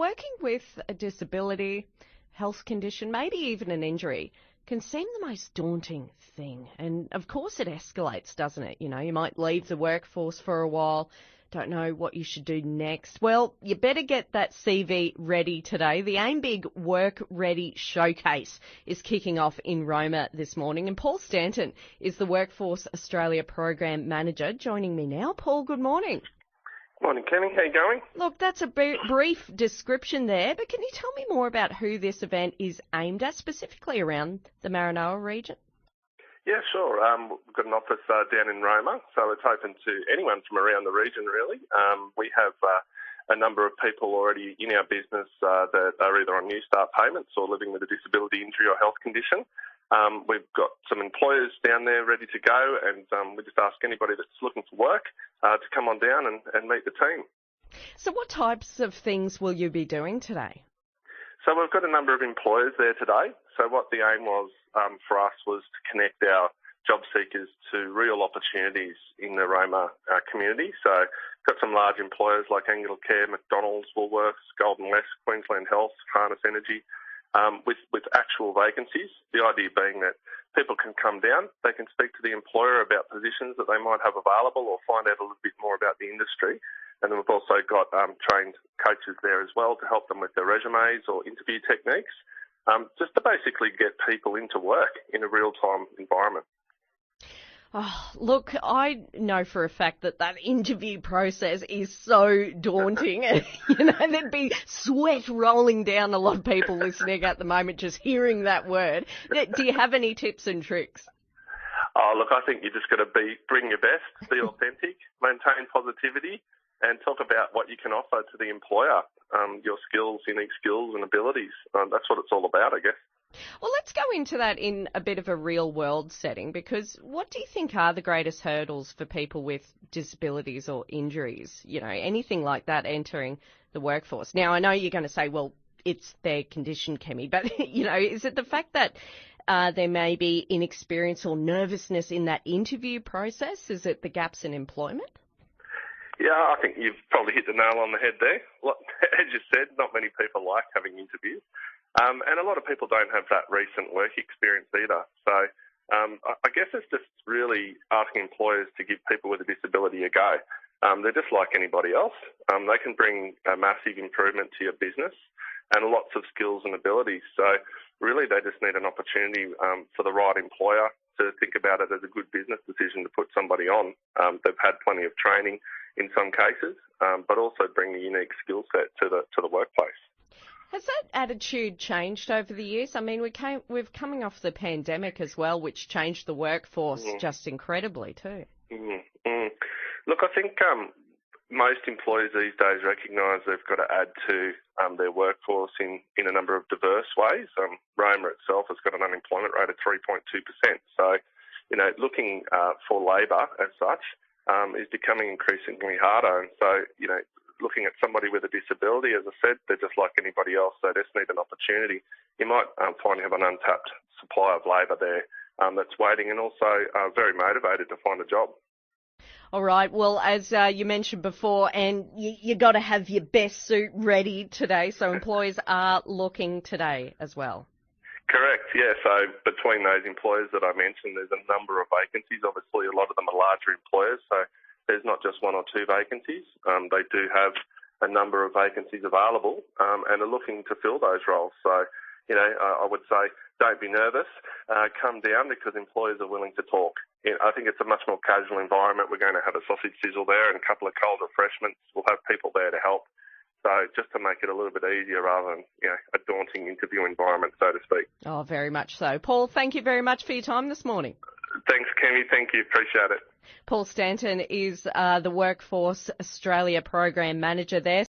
working with a disability, health condition, maybe even an injury, can seem the most daunting thing. And of course it escalates, doesn't it? You know, you might leave the workforce for a while, don't know what you should do next. Well, you better get that CV ready today. The AimBig Work Ready Showcase is kicking off in Roma this morning, and Paul Stanton is the Workforce Australia Program Manager joining me now. Paul, good morning. Morning, Kenny. How you going? Look, that's a brief description there, but can you tell me more about who this event is aimed at, specifically around the Maranoa region? Yeah, sure. We've got an office down in Roma, so it's open to anyone from around the region, really. We have a number of people already in our business that are either on New Start payments or living with a disability, injury or health condition. We've got some employers down there ready to go, and we just ask anybody that's looking for work to come on down and meet the team. So what types of things will you be doing today? So we've got a number of employers there today. So what the aim was for us was to connect our job seekers to real opportunities in the Roma community. So got some large employers like Angular Care, McDonald's, Woolworths, Golden West, Queensland Health, Harness Energy, with actual vacancies. The idea being that people can come down, they can speak to the employer about positions that they might have available or find out a little bit more about the industry. And then we've also got trained coaches there as well to help them with their resumes or interview techniques, just to basically get people into work in a real-time environment. Oh, look, I know for a fact that interview process is so daunting. You know, there'd be sweat rolling down a lot of people listening at the moment just hearing that word. Do you have any tips and tricks? Oh, look, I think you just got to bring your best, be authentic, maintain positivity, and talk about what you can offer to the employer, your skills, unique skills and abilities. That's what it's all about, I guess. Well, let's go into that in a bit of a real-world setting, because what do you think are the greatest hurdles for people with disabilities or injuries, you know, anything like that entering the workforce? Now, I know you're going to say, well, it's their condition, Kemi, but, you know, is it the fact that there may be inexperience or nervousness in that interview process? Is it the gaps in employment? Yeah, I think you've probably hit the nail on the head there. As you said, not many people like having interviews. And a lot of people don't have that recent work experience either. So I guess it's just really asking employers to give people with a disability a go. They're just like anybody else. They can bring a massive improvement to your business and lots of skills and abilities. So really they just need an opportunity for the right employer to think about it as a good business decision to put somebody on. They've had plenty of training in some cases, but also bring a unique skill set to the workplace. Has that attitude changed over the years? I mean, we're coming off the pandemic as well, which changed the workforce just incredibly too. Look, I think most employers these days recognise they've got to add to their workforce in a number of diverse ways. Roma itself has got an unemployment rate of 3.2%. So, you know, looking for labour as such is becoming increasingly harder. And so, you know, looking at somebody with a disability, as I said, they're just like anybody else. They just need an opportunity. You might find you have an untapped supply of labour there that's waiting and also very motivated to find a job. All right. Well, as you mentioned before, and you got to have your best suit ready today. So employers are looking today as well. Correct, yeah. So between those employers that I mentioned, there's a number of vacancies. Obviously, a lot of them are larger employers, so there's not just one or two vacancies. They do have a number of vacancies available and are looking to fill those roles. So, you know, I would say don't be nervous. Come down because employers are willing to talk. You know, I think it's a much more casual environment. We're going to have a sausage sizzle there and a couple of cold refreshments. We'll have people there to help. So just to make it a little bit easier rather than, you know, a daunting interview environment, so to speak. Oh, very much so. Paul, thank you very much for your time this morning. Thanks, Kemi. Thank you. Appreciate it. Paul Stanton is the Workforce Australia Program Manager there.